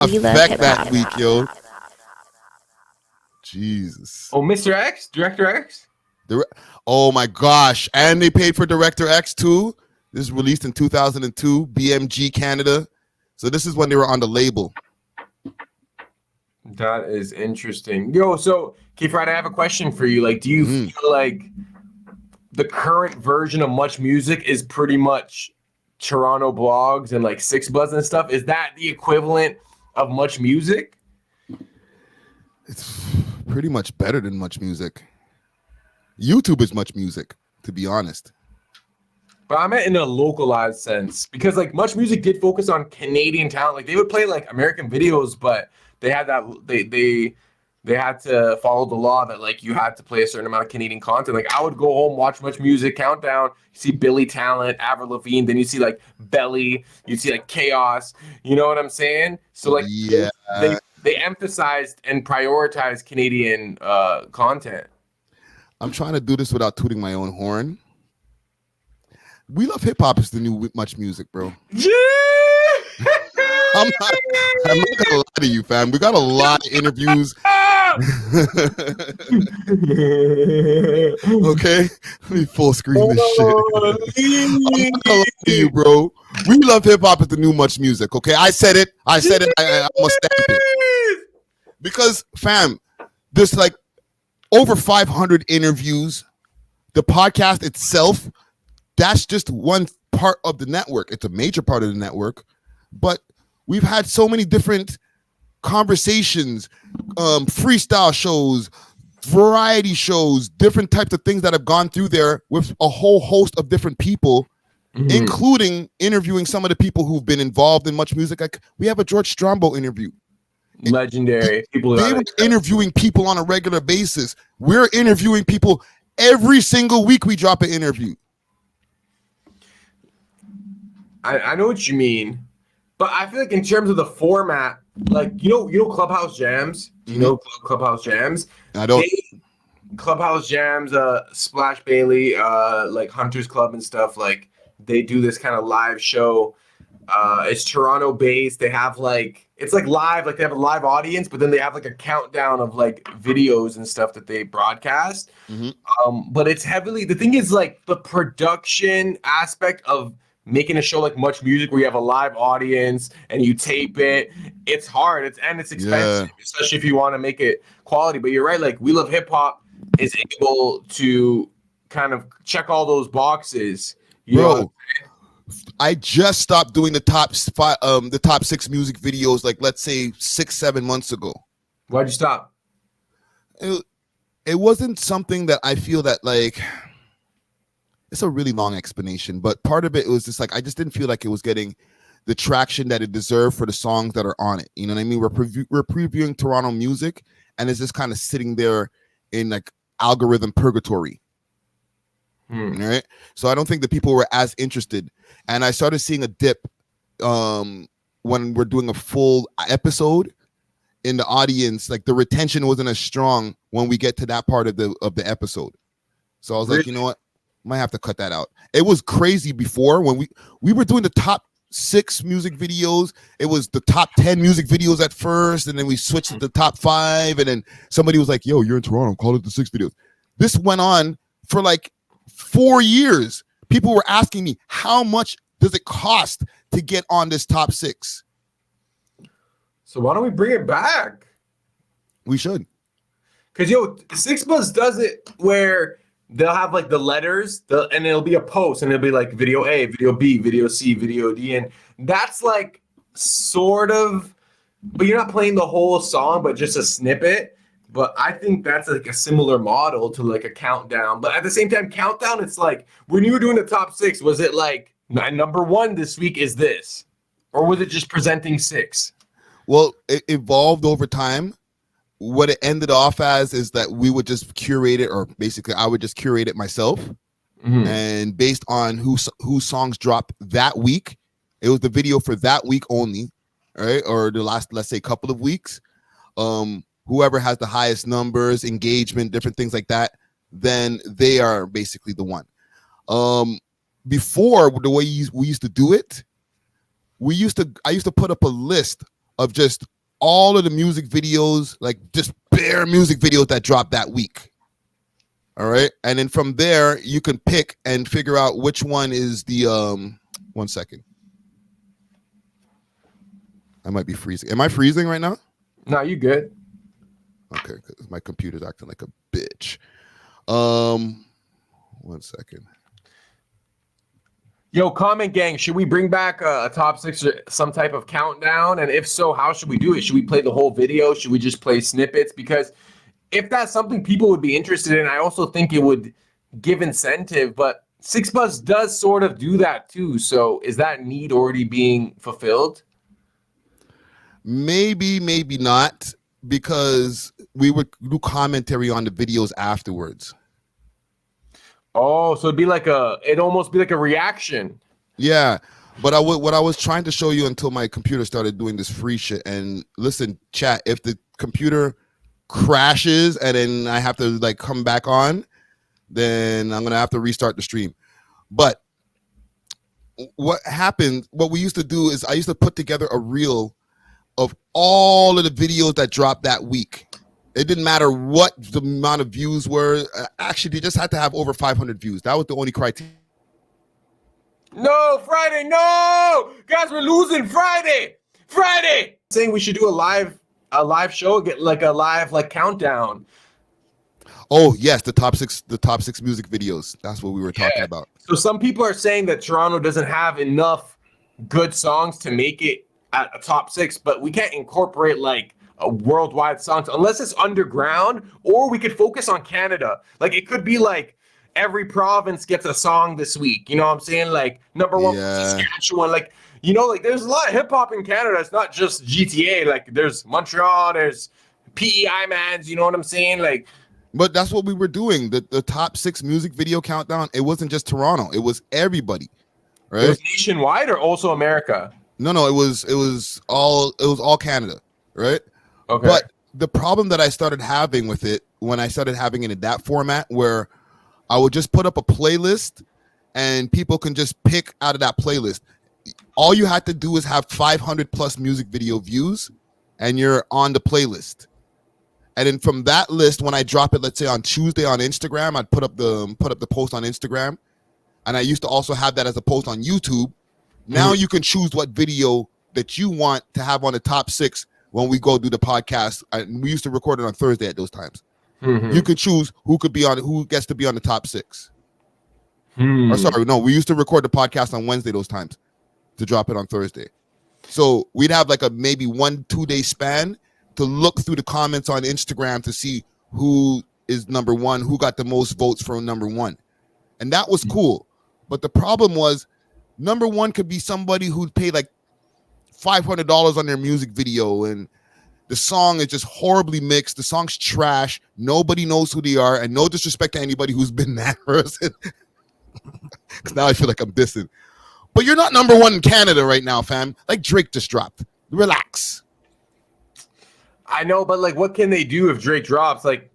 effect that week, yo. Jesus. Oh, Mr. X, Director X. Oh my gosh! And they paid for Director X too. This is released in 2002, BMG Canada. So this is when they were on the label. That is interesting. Yo, so Keith, I have a question for you. Like, do you feel like the current version of Much Music is pretty much Toronto blogs and like Six Buzz and stuff? Is that the equivalent of Much Music? It's pretty much better than Much Music. YouTube is Much Music, to be honest. But I meant in a localized sense, because like Much Music did focus on Canadian talent. Like they would play like American videos, but they had that they had to follow the law that like you had to play a certain amount of Canadian content. Like I would go home, watch Much Music, countdown, you see Billy Talent, Avril Lavigne, then you see like Belly, you see like Chaos. You know what I'm saying? So like they emphasized and prioritized Canadian content. I'm trying to do this without tooting my own horn. We Love Hip Hop is the new Much Music, bro. Yeah! I'm not gonna lie to you, fam. We got a lot of interviews. Okay, let me full screen this shit. I'm not gonna lie to you, bro. We Love Hip Hop is the new Much Music. Okay, I said it. I must stamp it because, fam, there's like over 500 interviews. The podcast itself, that's just one part of the network. It's a major part of the network, but we've had so many different conversations, freestyle shows, variety shows, different types of things that have gone through there with a whole host of different people, including interviewing some of the people who've been involved in Much Music. Like we have a George Strombo interview. Legendary people. They were interviewing people on a regular basis. We're interviewing people every single week. We drop an interview. I know what you mean, but I feel like in terms of the format, like you know Clubhouse Jams. Do you know Clubhouse Jams? I don't. Clubhouse Jams, Splash Bailey, like Hunters Club and stuff. Like they do this kind of live show. It's Toronto based. They have like it's like live, like they have a live audience, but then they have like a countdown of like videos and stuff that they broadcast. But it's heavily. The thing is like the production aspect of making a show like Much Music where you have a live audience and you tape it. It's hard. It's expensive, especially if you want to make it quality. But you're right. Like We Love Hip Hop is able to kind of check all those boxes. Bro, I just stopped doing the top 6 music videos, like let's say 6-7 months ago. Why'd you stop? It wasn't something that I feel that like. It's a really long explanation, but part of it was just like I just didn't feel like it was getting the traction that it deserved for the songs that are on it. You know what I mean? We're previewing Toronto music, and it's just kind of sitting there in like algorithm purgatory. Right? So I don't think the people were as interested, and I started seeing a dip when we're doing a full episode in the audience. Like the retention wasn't as strong when we get to that part of the episode. So I was like, you know what? Might have to cut that out. It was crazy before when we were doing the top 6 music videos. It was the top 10 music videos at first, and then we switched to the top 5, and then somebody was like, yo, you're in Toronto, call it the 6 videos. This went on for like 4 years. People were asking me, how much does it cost to get on this top 6? So why don't we bring it back? We should. Because Six Buzz does it where they'll have like the letters, and it'll be a post, and it'll be like video A, video B, video C, video D, and that's like sort of, but you're not playing the whole song, but just a snippet. But I think that's like a similar model to like a countdown. But at the same time, countdown, it's like when you were doing the top 6, was it like number 1 this week is this, or was it just presenting 6? Well, it evolved over time. What it ended off as is that we would just curate it, or basically I would just curate it myself. And based on who songs dropped that week, it was the video for that week only, right? Or the last, let's say, couple of weeks. Whoever has the highest numbers, engagement, different things like that, then they are basically the one. Before, the way we used to do it, I used to put up a list of just all of the music videos, like just bare music videos that dropped that week. All right. And then from there, you can pick and figure out which one is the 1 second. I might be freezing. Am I freezing right now? No, you good. Okay, because my computer's acting like a bitch. 1 second. Yo, comment gang, should we bring back a top 6 or some type of countdown? And if so, how should we do it? Should we play the whole video? Should we just play snippets? Because if that's something people would be interested in, I also think it would give incentive. But Six Buzz does sort of do that too. So is that need already being fulfilled? Maybe not, because we would do commentary on the videos afterwards. Oh, so it'd almost be like a reaction. Yeah, but what I was trying to show you until my computer started doing this free shit. And listen, chat, if the computer crashes and then I have to like come back on, then I'm gonna have to restart the stream. But what happened? What we used to do is I used to put together a reel of all of the videos that dropped that week. It didn't matter what the amount of views were. Actually, they just had to have over 500 views. That was the only criteria. No, Friday, no! Guys, we're losing Friday! Saying we should do a live show, get like a live like countdown. Oh yes, the top six music videos. That's what we were talking about. So some people are saying that Toronto doesn't have enough good songs to make it at a top 6, but we can't incorporate like a worldwide songs unless it's underground, or we could focus on Canada. Like it could be like every province gets a song this week. You know what I'm saying? Like number 1 Saskatchewan. Like, you know, like there's a lot of hip hop in Canada. It's not just GTA. Like there's Montreal, there's PEI mans. You know what I'm saying? Like, but that's what we were doing. The top 6 music video countdown. It wasn't just Toronto. It was everybody. Right? It was nationwide or also America? No. It was all Canada. Right? Okay. But the problem that I started having with it when I started having it in that format, where I would just put up a playlist and people can just pick out of that playlist. All you had to do is have 500 plus music video views and you're on the playlist. And then from that list, when I drop it, let's say on Tuesday on Instagram, I'd put up the post on Instagram. And I used to also have that as a post on YouTube. Now you can choose what video that you want to have on the top 6 when we go do the podcast. We used to record it on Thursday at those times. You could choose who gets to be on the top 6. Or sorry, no, we used to record the podcast on Wednesday those times to drop it on Thursday. So we'd have like a maybe 1-2 day span to look through the comments on Instagram to see who is number 1, who got the most votes for number 1. And that was cool. But the problem was number 1 could be somebody who paid like $500 on their music video, and the song is just horribly mixed. The song's trash. Nobody knows who they are, and no disrespect to anybody who's been that person. Because now I feel like I'm dissing. But you're not number 1 in Canada right now, fam. Like Drake just dropped. Relax. I know, but like, what can they do if Drake drops? Like,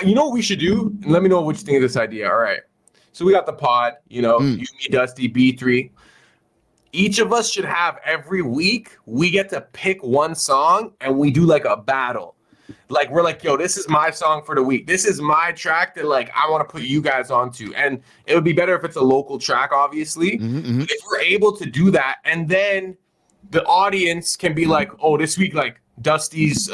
you know what we should do? And let me know what you think of this idea. All right. So we got the pod, you know, you, me, Dusty, B3. Each of us should have every week, we get to pick one song and we do like a battle. Like we're like, yo, this is my song for the week. This is my track that like I want to put you guys onto. And it would be better if it's a local track, obviously. But if we're able to do that, and then the audience can be like, oh, this week, like Dusty's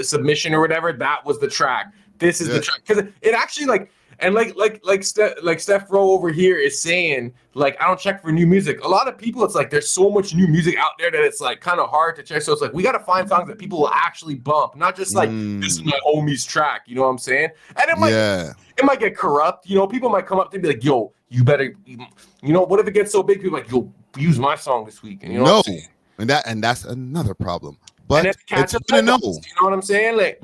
submission or whatever, that was the track. This is the track. Because it actually like, and like Steph Rowe over here is saying, like, I don't check for new music. A lot of people, it's like there's so much new music out there that it's like kind of hard to check. So it's like we got to find songs that people will actually bump, not just like this is my homie's track. You know what I'm saying? And it might get corrupt. You know, people might come up to be like, yo, you better, you know, what if it gets so big? People are like, yo, use my song this week. And you know, and that's another problem. But it's you know what I'm saying? Like,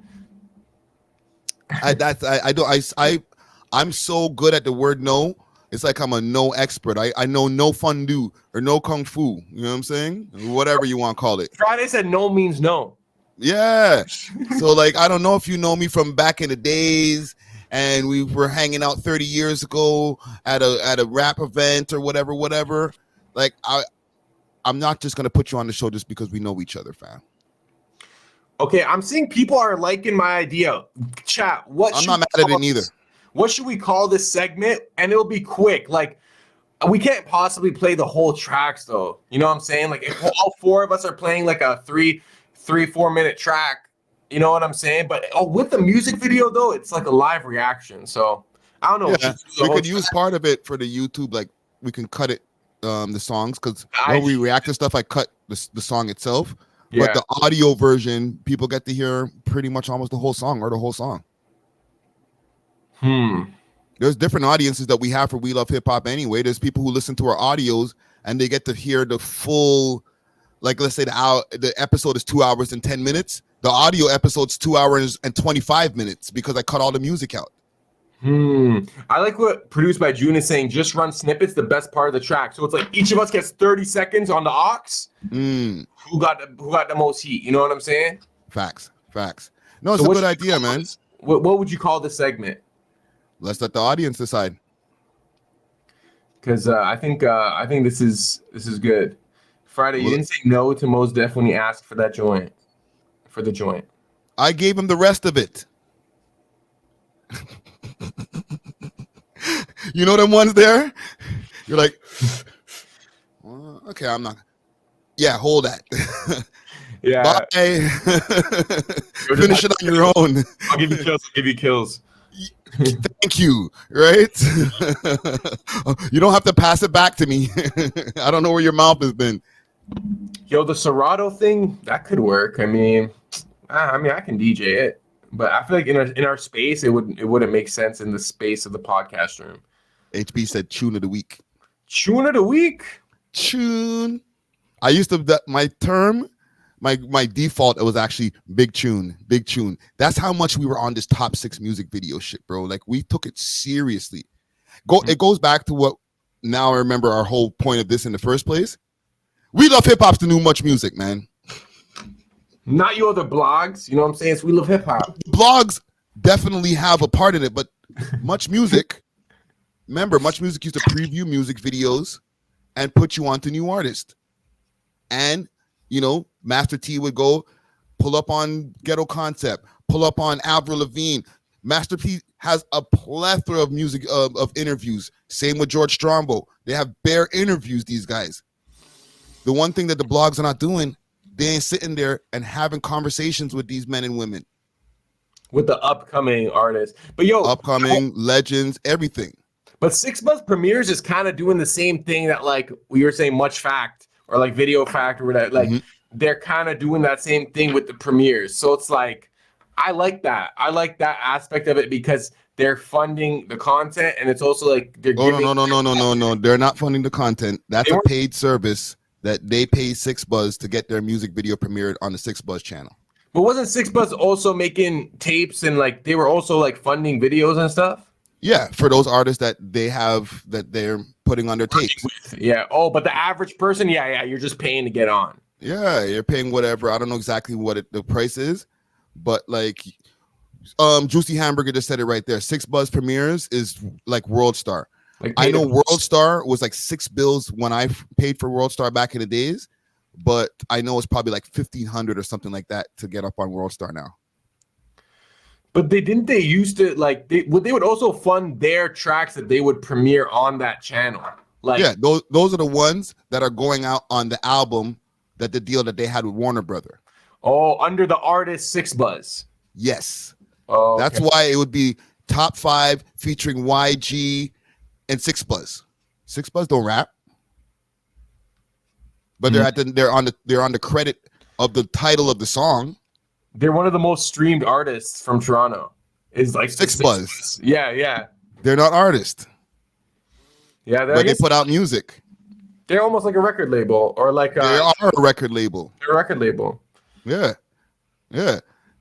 I'm so good at the word no. It's like I'm a no expert. I know no fondue or no kung fu. You know what I'm saying? Whatever you want to call it. Friday said no means no. Yeah. So like, I don't know if you know me from back in the days and we were hanging out 30 years ago at a rap event or whatever. Like I'm not just going to put you on the show just because we know each other, fam. Okay, I'm seeing people are liking my idea. Chat, I'm not mad at it neither. What should we call this segment? And it'll be quick. Like, we can't possibly play the whole tracks though. You know what I'm saying? Like, if all four of us are playing like a 4 minute track, you know what I'm saying? But with the music video though, it's like a live reaction. So I don't know. Yeah, we could use part of it for the YouTube. Like, we can cut it, the songs, because when we react to stuff, I cut the song itself. Yeah. But the audio version, people get to hear pretty much almost the whole song or the whole song. There's different audiences that we have for We Love Hip Hop anyway. There's people who listen to our audios and they get to hear the full, like, let's say the episode is 2 hours and 10 minutes. The audio episode's 2 hours and 25 minutes because I cut all the music out. I like what Produced by June is saying. Just run snippets, the best part of the track. So it's like each of us gets 30 seconds on the aux. Who got the most heat? You know what I'm saying? Facts. No, it's a good idea, man. What would you call this segment? Let's let the audience decide. Because I think this is good. Friday, you didn't say no to Mos Def when he asked for that joint. For the joint. I gave him the rest of it. You know them ones there? You're like, well, okay, I'm not. Yeah, hold that. Yeah. Bye. Finish it on your own. I'll give you kills. Thank you. Right? You don't have to pass it back to me. I don't know where your mouth has been. Yo, the Serato thing, that could work. I mean, I can DJ it. But I feel like in our space, it wouldn't make sense in the space of the podcast room. HB said tune of the week. Tune of the week? Tune. I used to, my term, my default, it was actually big tune. That's how much we were on this top 6 music video shit, bro. Like, we took it seriously. It goes back to what, now I remember our whole point of this in the first place. We Love Hip Hop's the new Much Music, man. Not your other blogs, you know what I'm saying? It's We Love Hip Hop. Blogs definitely have a part in it, but Much Music, remember, Much Music used to preview music videos and put you onto new artists. And, you know, Master T would go pull up on Ghetto Concept, pull up on Avril Lavigne. Master P has a plethora of music of interviews. Same with George Strombo. They have bare interviews, these guys. The one thing that the blogs are not doing, they ain't sitting there and having conversations with these men and women. With the upcoming artists. But upcoming legends, everything. But 6 Buzz Premieres is kind of doing the same thing that, like, we were saying Much Fact or like Video Fact or that, like, they're kind of doing that same thing with the premieres. So it's like, I like that. I like that aspect of it because they're funding the content, and it's also like they're giving. No. They're not funding the content. That's a paid service that they pay 6 Buzz to get their music video premiered on the 6 Buzz channel. But wasn't 6 Buzz also making tapes and like they were also like funding videos and stuff? Yeah, for those artists that they have that they're putting on their tapes. Yeah. Oh, but the average person, yeah, you're just paying to get on. Yeah, you're paying whatever. I don't know exactly what the price is, but like, Juicy Hamburger just said it right there. 6 Buzz Premieres is like World Star. Like, I know World Star was like $6 when I paid for World Star back in the days, but I know it's probably like $1,500 or something like that to get up on World Star now. But they used to like they would also fund their tracks that they would premiere on that channel. Like, yeah, those are the ones that are going out on the album that the deal that they had with Warner Brother. Oh, under the artist 6 Buzz. Yes. Oh, okay. That's why it would be top 5 featuring YG and 6 Buzz. 6 Buzz don't rap, but they're on the credit of the title of the song. They're one of the most streamed artists from Toronto. Is like 6 Buzz. Yeah. They're not artists. Yeah, but they put out music. They're almost like a record label, or like they are a record label. They're a record label. Yeah.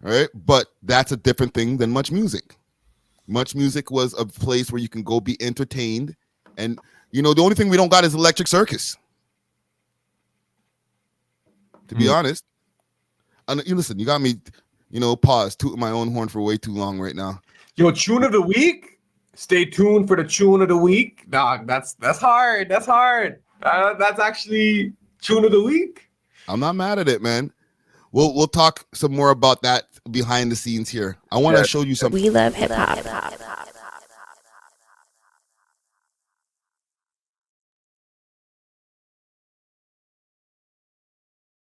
Right. But that's a different thing than Much Music. Much Music was a place where you can go be entertained, and you know the only thing we don't got is Electric Circus. To be honest. You listen, you got me, pause, tooting my own horn for way too long right now. Yo, tune of the week. Stay tuned for the tune of the week. Dog, that's hard. That's hard. That's actually tune of the week. I'm not mad at it, man. we'll talk some more about that behind the scenes here. I want to Yeah. show you something. We love hip hop.